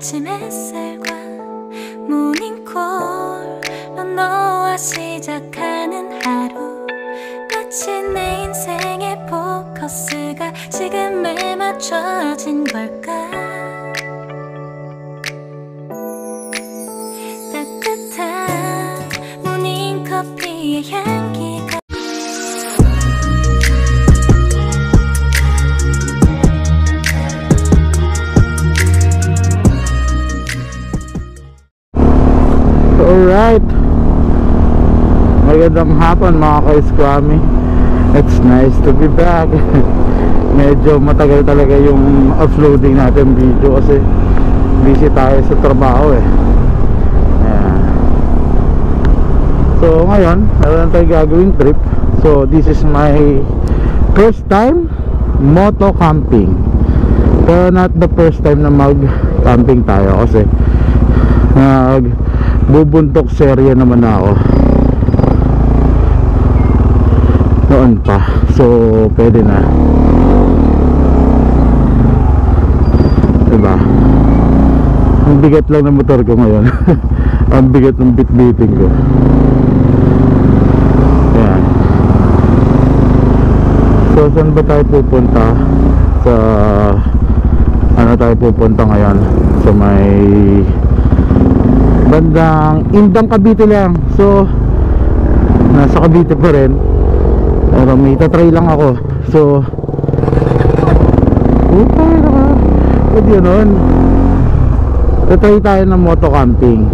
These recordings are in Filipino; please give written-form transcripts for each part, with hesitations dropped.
아침 햇살과 모닝콜로 너와 시작하는 하루, 마치 내 인생의 포커스가 지금에 맞춰진 걸까. 따뜻한 모닝커피의 향기가 Alright, magandang hapon mga ka-Scrummy. It's nice to be back. Medyo matagal talaga yung uploading natin video kasi busy tayo sa trabaho eh. Ayan. So ngayon, meron tayong gagawing trip. So this is my first time moto camping, pero not the first time na mag camping tayo kasi bubuntok serya naman ako noon pa, so pwede na, diba? Ang bigat lang ng motor ko ngayon. Ang bigat ng bitbiting ko. Ayan. So saan ba tayo pupunta? Sa ano tayo pupunta ngayon? Sa may bandang Indang, Cavite lang. So nasa Cavite pa rin, pero may tatry lang ako. So pwede yun, tatry tayo ng moto camping.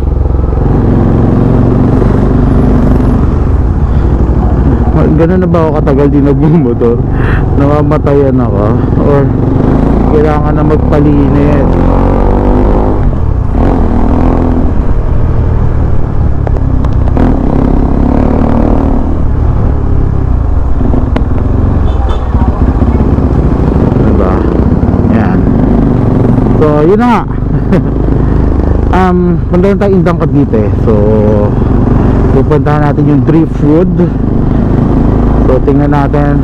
Ganun na ba ako katagal din nagmumotor? Namamatayan ako or kailangan na magpalinis? So yun na nga. Punta tayo Indang, Cavite. So pupuntahan natin yung Driftwood. So tingnan natin,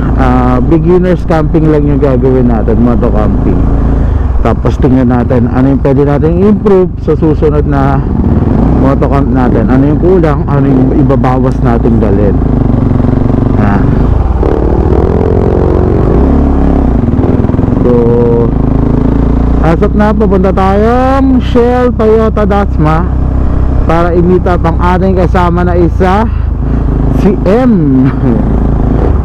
beginners camping lang yung gagawin natin, moto camping. Tapos tingnan natin ano yung pwede natin improve sa susunod na moto camp natin. Ano yung kulang, ano yung ibabawas natin dalhin. So asap na, papunta tayong Shell Toyota Dasma para i-meet up ang ating kasama na isa, si M.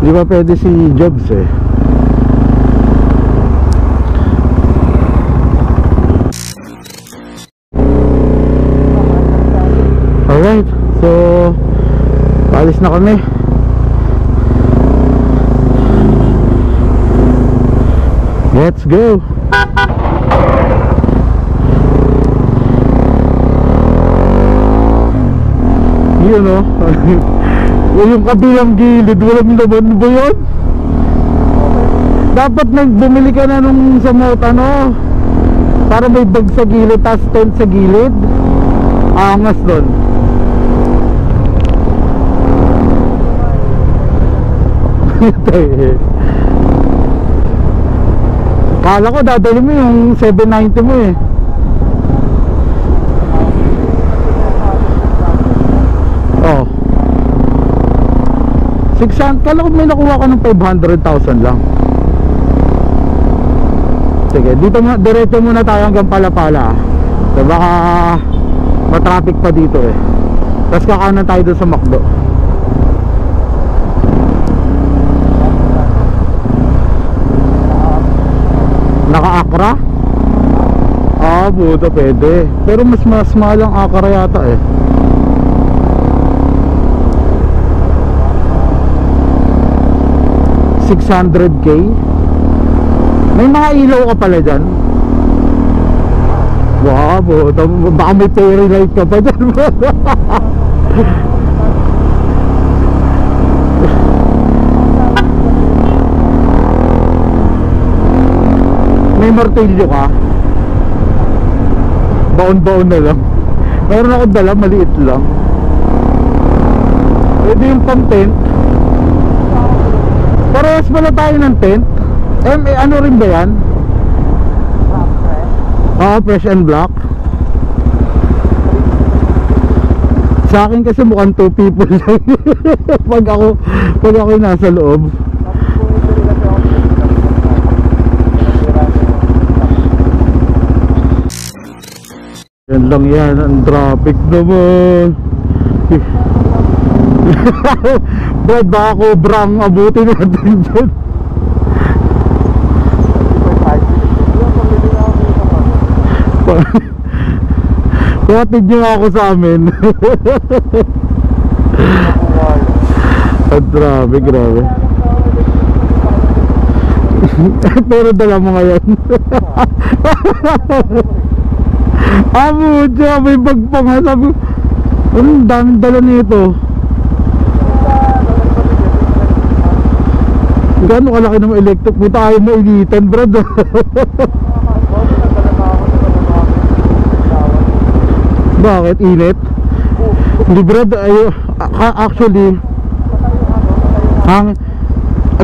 Di ba pwede si Jobs eh. Alright, so paalis na kami. Let's go. Yun o. Yung kabilang gilid, walang naman ba yun? Dapat bumili ka na nung sa moto, ano, para may bag sa gilid, tas tent sa gilid. Angas doon. Kala ko dadali mo yung 790 mo eh. Oh, 600. Kala ko may nakuha ka ng 500,000 lang. Sige, dito diretso muna tayo hanggang Palapala. So baka matraffic pa dito eh. Tapos kakanan tayo doon sa McDo. Naka-Accra? Ah, buta pwede. Pero mas mahal ang Accra yata eh. $600K. May mga ilaw ka pala dyan. Wow, baka may fairy light ka pa dyan. May martilyo ka? Baon-baon na lang. Meron ako dala, maliit lang. Pwede yung pang-tent. Parehas pala tayo ng tent. Ano rin ba yan? Fresh and black. Sa akin kasi mukhang 2 people lang. pag ako nasa loob. Yan lang yan, ang traffic naman. Brad, baka kobrang abutin natin dyan. Kuhatid nyo ako sa amin. Grabe, grabe. Pero dala mo ngayon. Amo, dyan, may bagpang. Sabi, anong daming dala nito? Gano'ng kalaki ng electric? Buta ayaw mainitan, brad. Bakit? Init? Hindi, brad, actually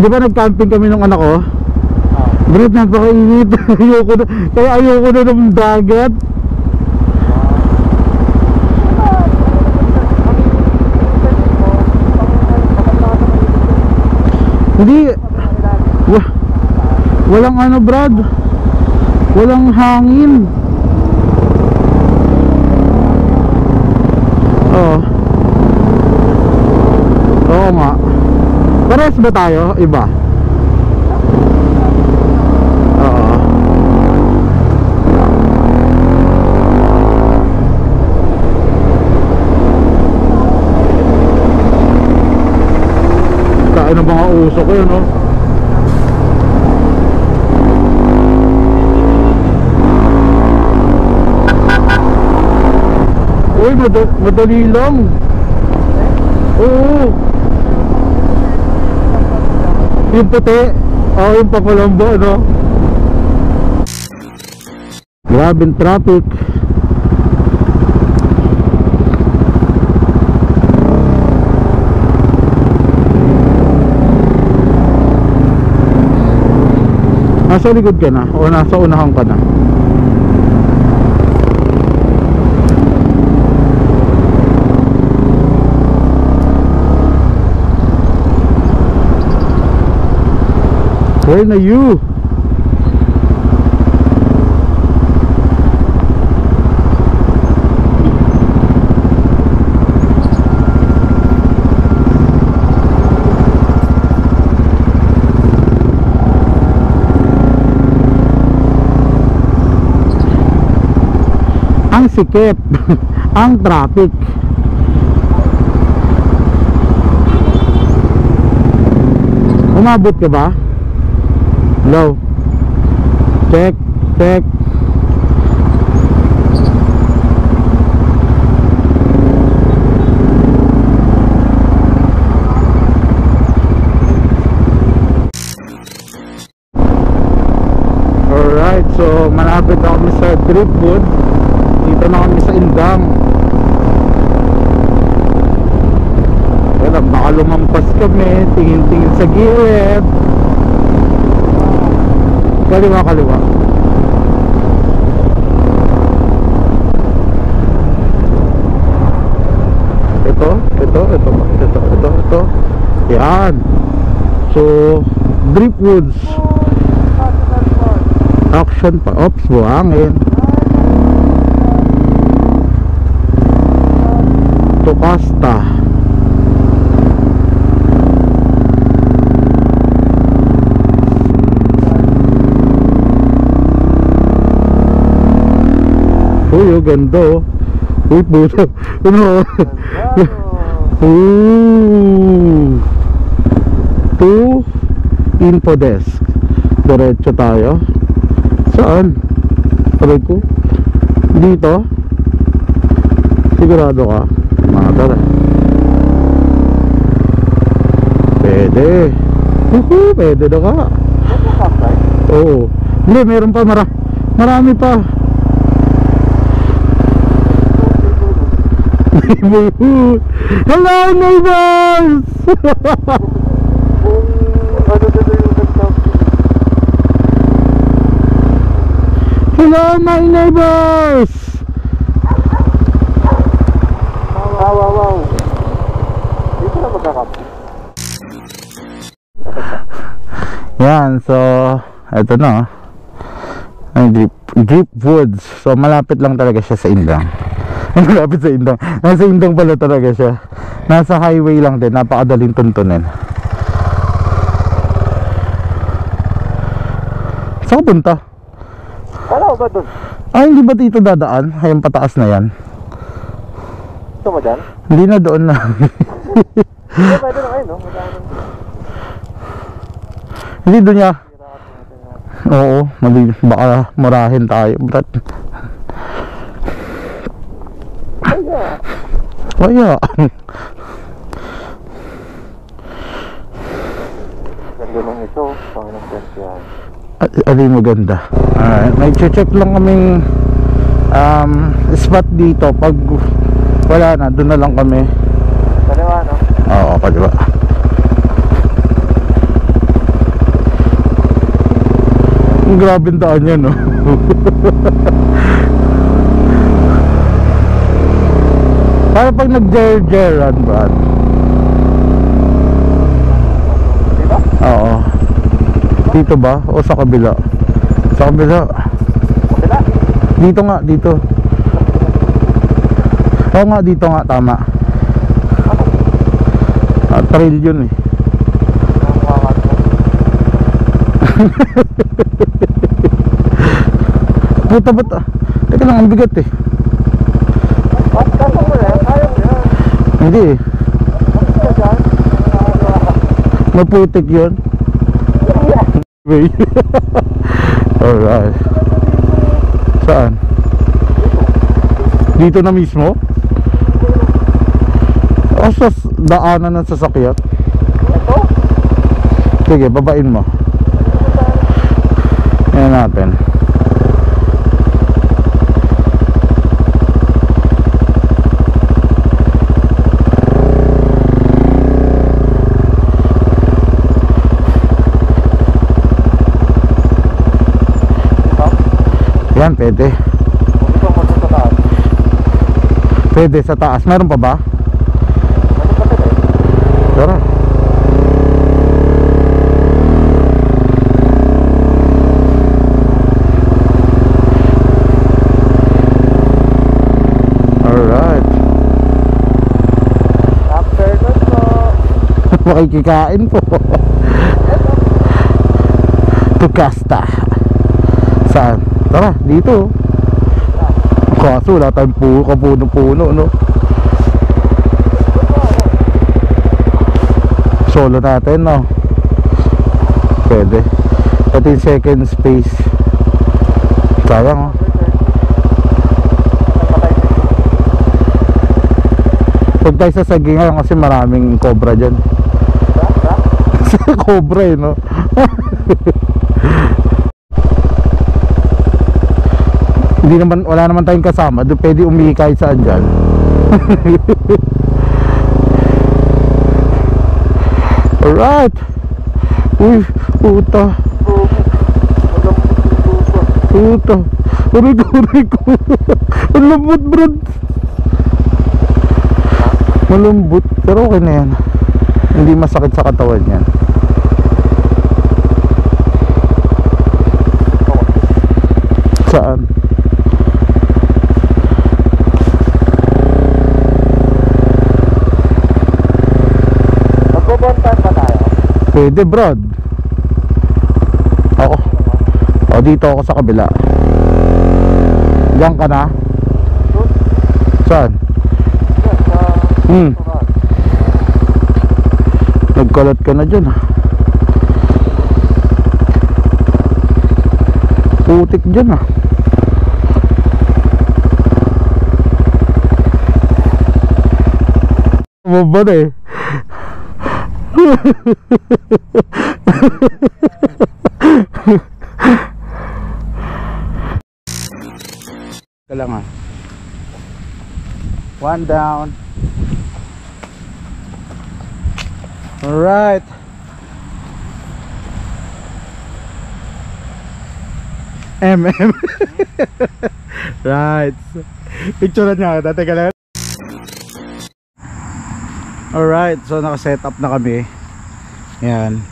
di ba nag-camping kami ng anak ko? Brad, napakainit. Kaya ayoko na ng dagat. Hindi, walang ano, brad, walang hangin. Oo nga. Pares ba tayo? Iba? Oo. Kain ng mga uso ko yun, no? Uy, madali lang. Oo. Yung puti. Oo, yung Papalambo, no? Grabing traffic. Nasa likod ka na o nasa unahan ka na? Where na you? Ang sikip. Ang traffic. Umabot ka ba? Hello? Check, check. Alright, so malapit na kami sa Driftwood. Dito na kami sa Indang. Kaya baka lumampas kami. Tingin-tingin sa gilid. Kaliwa, kaliwa. Ito. Yan. So, Driftwoods. Action pa. Ops, buhangin. Tocasta. Uy, oh, ganda, oh. Uy, puto. Ano? Ooh. To info desk. Diretso tayo. Saan? Taray ko. Dito? Sigurado ka? Tara. Pwede. Pwede na ka. Oo. Hindi, meron pa. Marami pa. Hello, neighbors! Hello, my neighbors! Wow. Dito na magkakap. Yan, so eto na. Ay, Deep Woods. So malapit lang talaga siya sa Indang. Malapit sa Indang. Nasa Indang pala talaga siya. Nasa highway lang din. Napakadaling tuntunin. Saan ka punta? Wala ko ba dun? Ay, hindi ba dito dadaan? Ayun, pataas na yan. Ito mo dyan? Hindi na, doon na. Hindi, pwede na kayo, no? Hindi doon niya. Oo, baka murahin tayo, brat. Kaya. Ganda nung ito, Panginoong Pwente yan. Ano yung maganda? May check lang kaming spot dito. Pag wala na, doon na lang kami. Kaliwa, no? Oo, kaliwa. Ang grabing daan yan, no? Para pag nag-jer-jeran, Brad. Dito? Oo. Dito ba? O sa kabila? Sa kabila. Kabila? Dito nga, dito. Oo nga, dito nga, tama. Trail yun eh. Puta ba't teka lang, ang bigat eh. Hindi eh. Maputik yun. Alright. Saan? Dito na mismo? O sa daanan ng sasakyan? Ito? Sige, babain mo. Ayan natin. Yan, pwede. Pwede sa taas. Meron pa ba? Tara. Alright. Afternoon po. Makikikain po. Tukasta. Saan? Tara, dito. Kaso wala tayong kapuno-puno, no? Solo natin, no? Pwede. Ito yung second space. Sayang, oh. Huwag tayo sa sagingan kasi maraming cobra dyan. Cobra eh, no? Hindi naman, wala naman tayong kasama. Doon pwede umihi kahit saan dyan. Alright. Uy, puta. Puta. Uray ko. Ang lambot, bro. Malambot. Pero okay na yan. Hindi masakit sa katawan yan. Saan? Magbobontan pa tayo? Pwede, Brad. Ako. O, dito ako sa kabila. Diyan ka na? Saan? Nagkalat ka na dyan, ha? Putik dyan, ha? Mababa na eh. Kala nga. One down. Alright. Right. Picture niya. Teka lang. Alright, so naka-set up na kami. Yan.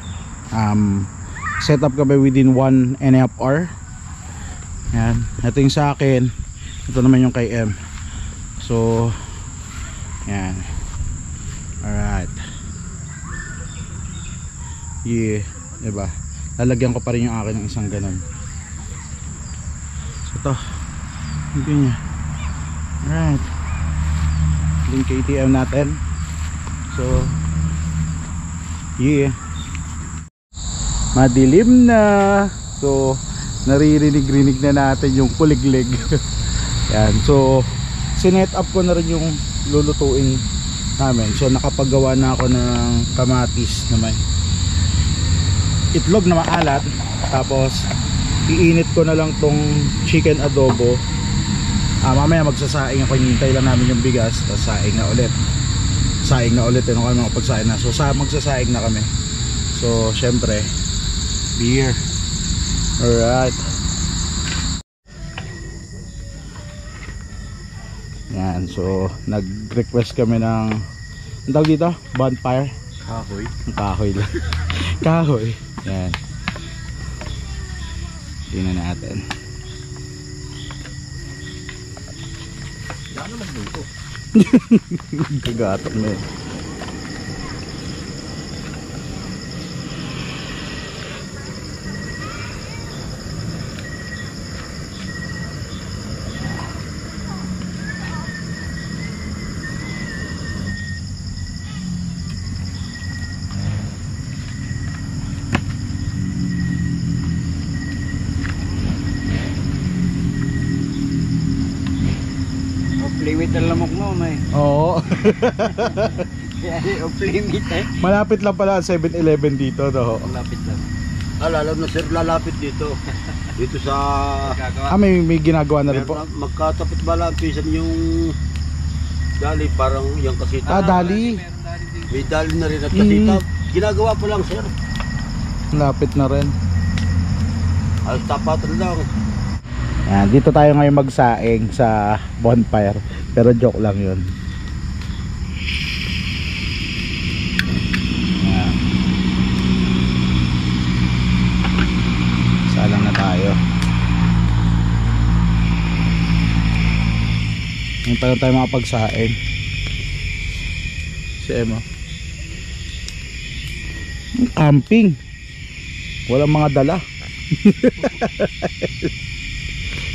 Set up kami within 1.5 hour. Yan. Ito yung sa akin. Ito naman yung kay M. So, yan. Alright. Yeah. Diba? Lalagyan ko pa rin yung akin ng isang ganun. So, ito. Hindi niya. Alright. Yung KTM natin. So, yeah. Madilim na. So, naririnig-rinig na natin yung kuliglig. Yan. So, sinet up ko na rin yung lulutuin namin. So, nakapagawa na ako ng kamatis naman. Itlog na maalat. Tapos, iinit ko na lang tong chicken adobo. Mamaya magsasaing ako. Hintay lang namin yung bigas. Tapos saing na ulit. Saing na ulit. Ano kami makapagsaing na. So, magsasaing na kami. So, syempre, beer. Alright. Yan. So, nag-request kami ng ang tawag dito? Bonfire? Kahoy. Kahoy lang. Kahoy. Yan. Tingnan natin. Ano magluto? Kagatok na yun. Off-limit ang lamok mo, may. Oo. Off-limit eh. Malapit lang pala ang 7-Eleven dito, no? Malapit lang. Alam na sir, lalapit dito. Dito sa... May ginagawa na rin po. Magkatapat ba lang pisan yung dali, parang yung kasita. Dali. May dali na rin at kasita. Ginagawa pa lang sir. Lapit na rin. Alas tapatan lang. Yan, dito tayo ngayon magsaing sa bonfire. Pero joke lang yun. Yan. Salang na tayo. Ngayon tayo makapagsaing. Si Emma. Camping. Walang mga dala.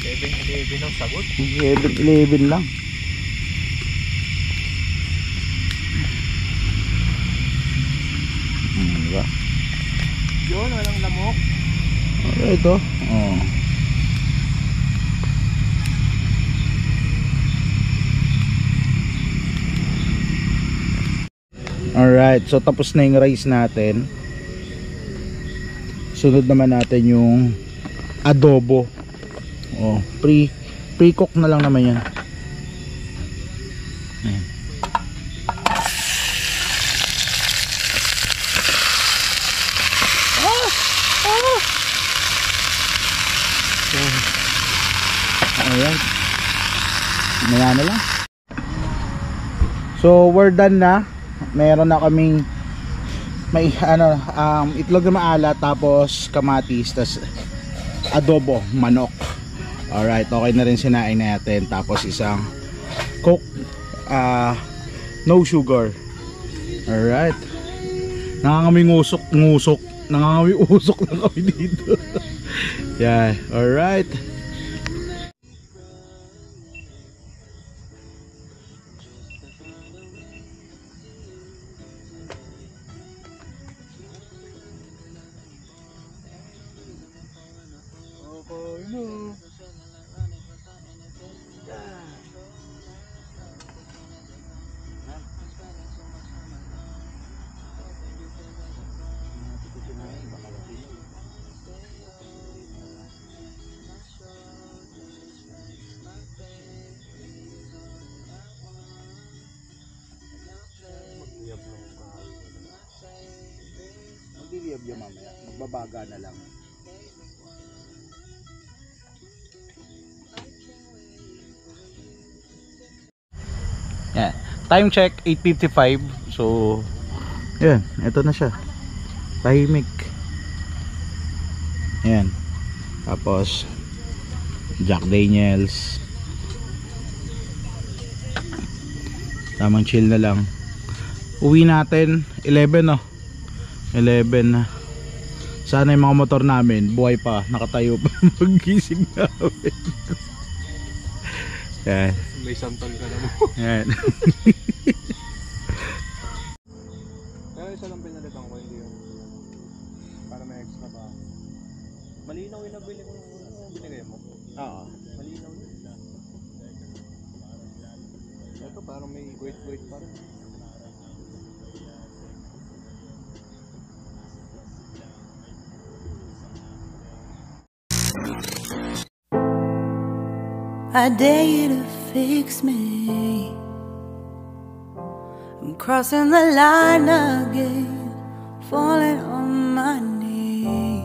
7-Eleven ang sagot. 7-Eleven lang. Diba? Yun, walang lamok. Ito. Oh. Alright, so tapos na yung rice natin. Sunod naman natin yung adobo. Oh, pre-cook na lang naman yan. Ayan. Ayan. Maya na lang. So we're done na. Meron na kaming may itlog na maalat, tapos kamatis, tas adobo, manok. Alright, okay na rin sinain natin. Tapos isang coke, no sugar. Alright. Nangangaming usok. Nangangaming usok lang kami dito. Yeah, alright. Magliliyab yung mamaya. Magbabaga na lang. Yeah. Time check 8:55. So yan, ito na siya, tahimik. Yan, tapos Jack Daniels, tamang chill na lang. Uwi natin 11 no, 11 na. Sana yung mga motor namin buhay pa, nakatayo pa magising namin. Yan. May santol ka na mo. Yan. Kaya isa lang pinalitan ko, hindi yun. Para may extra pa. Malinaw yung nabili ko nung binigay mo. Oo. Malinaw yun. Ito parang may wait pa rin. I dare you to fix me. I'm crossing the line again, falling on my knees.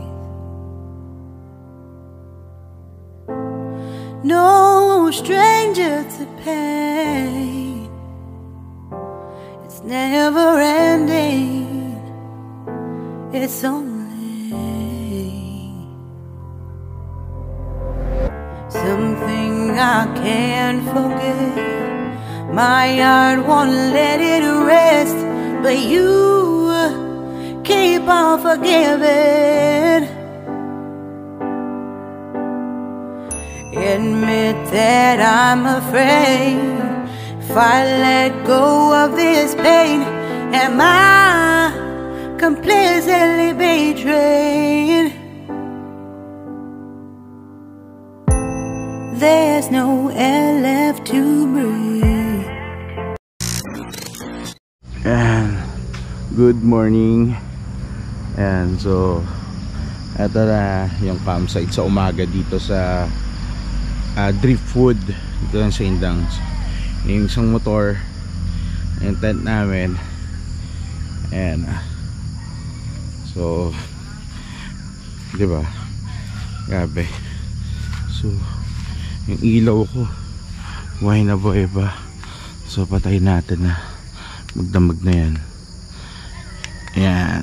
No stranger to pain, it's never ending, it's only something I can't forget. My heart won't let it rest, but you keep on forgiving. Admit that I'm afraid if I let go of this pain, am I completely betrayed? There's no air left to breathe. And good morning. And so eto na yung campsite sa umaga dito sa Driftwood dito lang sa Indangs. Yung isang motor, yung tent namin. And so diba, grabe. So yung ilaw ko buhay na buhay ba, so patay natin na, magdamag na yan. Yan,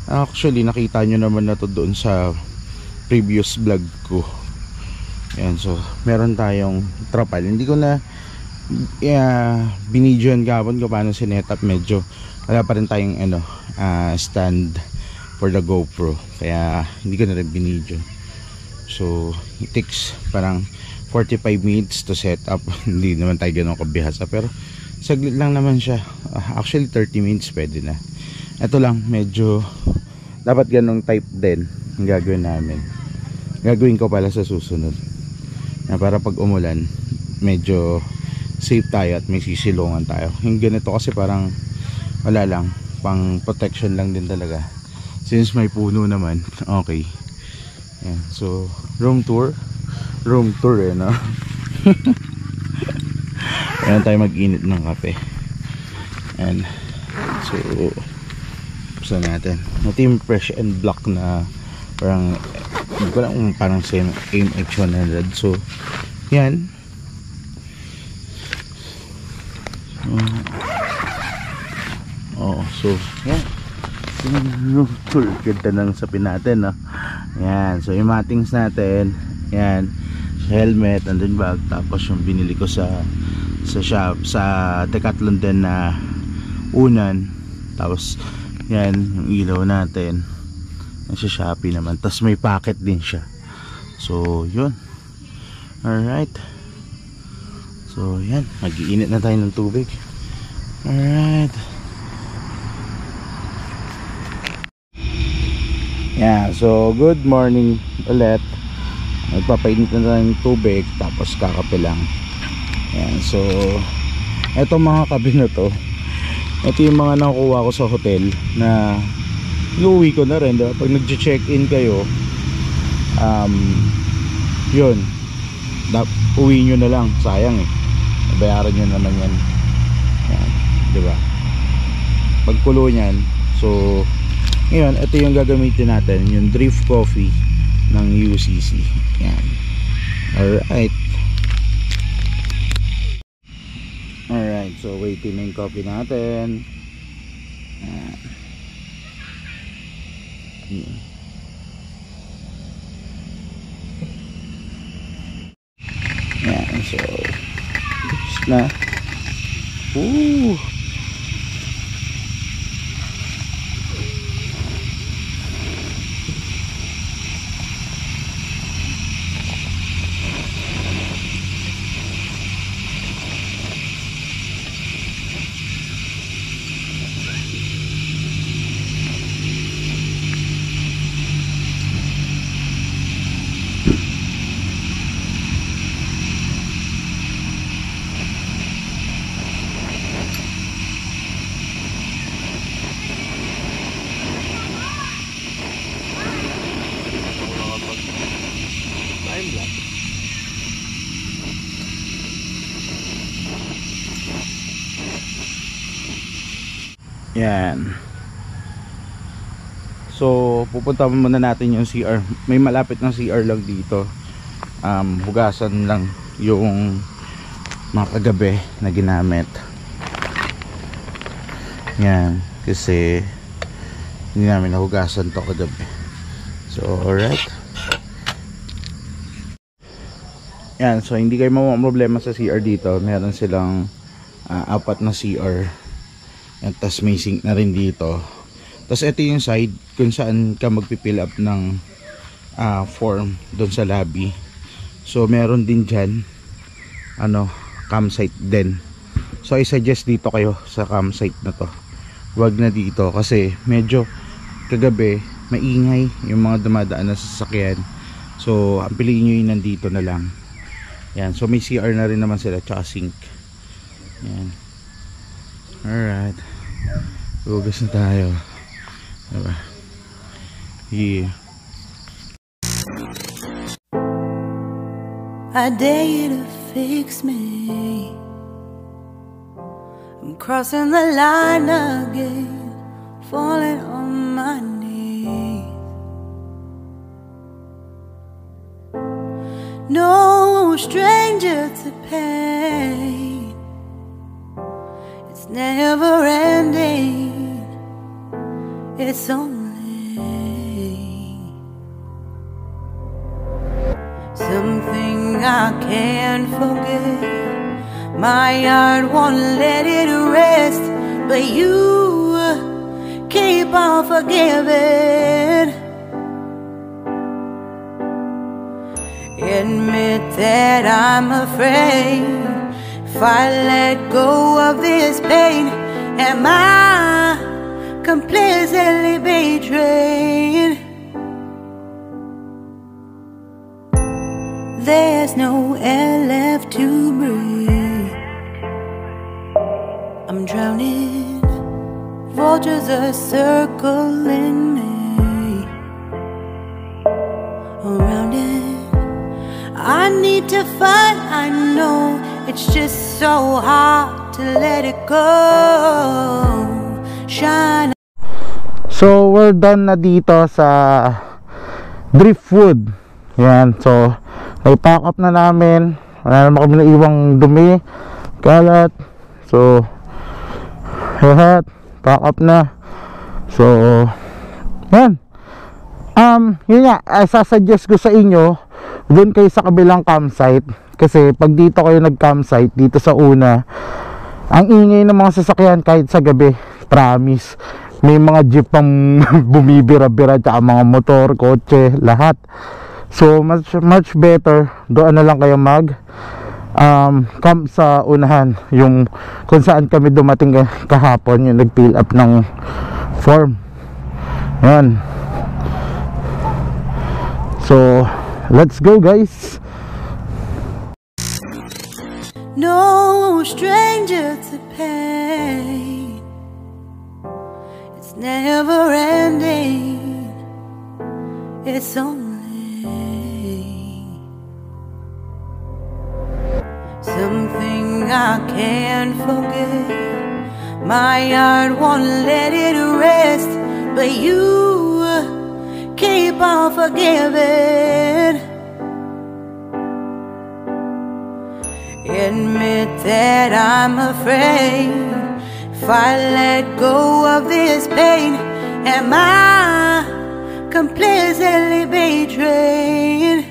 actually nakita nyo naman na to doon sa previous vlog ko. Yan, so meron tayong trapal, hindi ko na binidyoan kapon ko paano sinetup, medyo wala pa rin tayong stand for the GoPro, kaya hindi ko na rin binidyo. So it takes parang 45 minutes to set up. Hindi naman tayo ganun kabihasa, pero saglit lang naman siya. Actually 30 minutes pwede na. Ito lang, medyo dapat ganung type din ang gagawin namin. Gagawin ko pala sa susunod, na para pag umulan medyo safe tayo at may sisilungan tayo. Yung ganito kasi parang wala lang, pang protection lang din talaga. Since may puno naman, okay. Yan, so room tour no? Ayan tayo mag-init ng kape. And so buksan natin. Ito yung fresh and black na parang, hindi ko lang kung parang same AMX100. So yan. So yan, yung room tour. Ganda ng sapin natin, no? Yan, so yung mattings natin, yan, helmet, andun bag, tapos yung binili ko sa shop, sa Decathlon din na unan, tapos yan, yung ilaw natin, sa Shopee naman, tapos may packet din siya. So yun, alright, so yan, mag-iinit na tayo ng tubig. Alright. Yeah, so good morning ulit. Nagpapainit na tayo ng tubig, tapos kakape lang. Yan, so etong mga kape na to, ito yung mga nakuha ko sa hotel na iuwi ko na rin, diba? Pag nag-check-in kayo, yun, uwi nyo na lang, sayang eh, bayaran nyo naman yan. Yan, diba? Pagkulo nyan, so ngayon, ito yung gagamitin natin, yung Drift Coffee ng UCC. Yan. Alright. Alright, So waiting na yung coffee natin. Yan, so tapos na. Yan. So pupunta muna natin yung CR. May malapit ng CR lang dito. Hugasan lang yung mga kagabi na ginamit. Yan, kasi hindi namin nahugasan to kagabi. So alright. Yan, so hindi kayo problema sa CR dito. Meron silang 4 na CR. At tas may sink na rin dito. Tas ito yung side kung saan ka magpipill up ng form doon sa lobby. So meron din dyan campsite din. So I suggest dito kayo sa campsite na to. Wag na dito kasi medyo kagabi maingay yung mga dumadaan na sasakyan. So ang piliin nyo yung nandito na lang. Yan, so may CR na rin naman sila tsaka sink. Yan. Alright, hugas na tayo. Diba? Yeah. I dare you to fix me. I'm crossing the line again, falling on my knees. No stranger to pain. It's never ending. It's only something I can't forget. My heart won't let it rest, but you keep on forgiving. Admit that I'm afraid. If I let go of this pain, am I completely betrayed? There's no air left to breathe. I'm drowning. Vultures are circling me. Around it, I need to fight. I know it's just so hard to let it go. Shine. So we're done na dito sa Driftwood. Yan, so nag-pack up na namin. Wala naman kami naiwang dumi, kalat. So lahat pack up na. So yan. Yun nga, sasuggest ko sa inyo, doon kayo sa kabilang campsite. Kasi pag dito kayo nag-campsite, dito sa una, ang ingay ng mga sasakyan kahit sa gabi. Promise, may mga jeep pang bumibira-bira, tsaka mga motor, kotse, lahat. So much better doon na lang kayo mag camp sa unahan, yung kung saan kami dumating kahapon, yung nag-fill up ng form. Yan. So let's go, guys. No stranger to pain. It's never ending. It's only something I can't forget. My heart won't let it rest, but you keep on forgiving. Admit that I'm afraid if I let go of this pain, am I completely betrayed?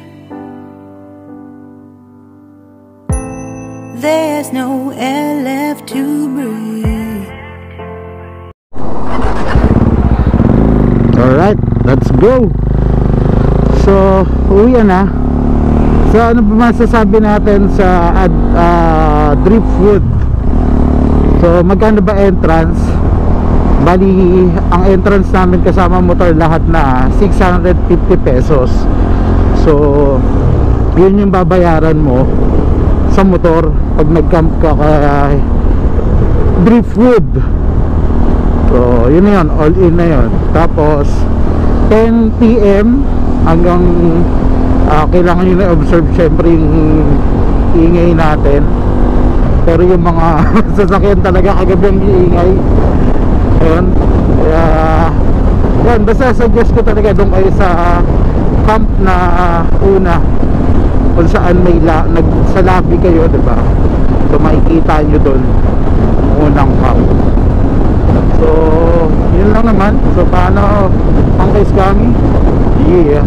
There's no air left to breathe. Alright, let's go. So, uwi na. So, ano ba masasabi natin sa Driftwood? So, magkano ba entrance? Bali, ang entrance namin kasama motor lahat na 650 pesos. So, yun yung babayaran mo sa motor pag nag-camp ka kay Driftwood. So, yun na yun, all in na yun. Tapos 10 PM hanggang kailangan nyo na-observe syempre yung ingay natin. Pero yung mga sasakyan talaga kagabi ang iingay. Ayun. Kaya yan, basta suggest ko talaga doon kayo sa camp na una, kung saan may sa lobby kayo, diba? So makikita nyo doon unang camp. So yun lang naman. So paano ang case kami? Yeah.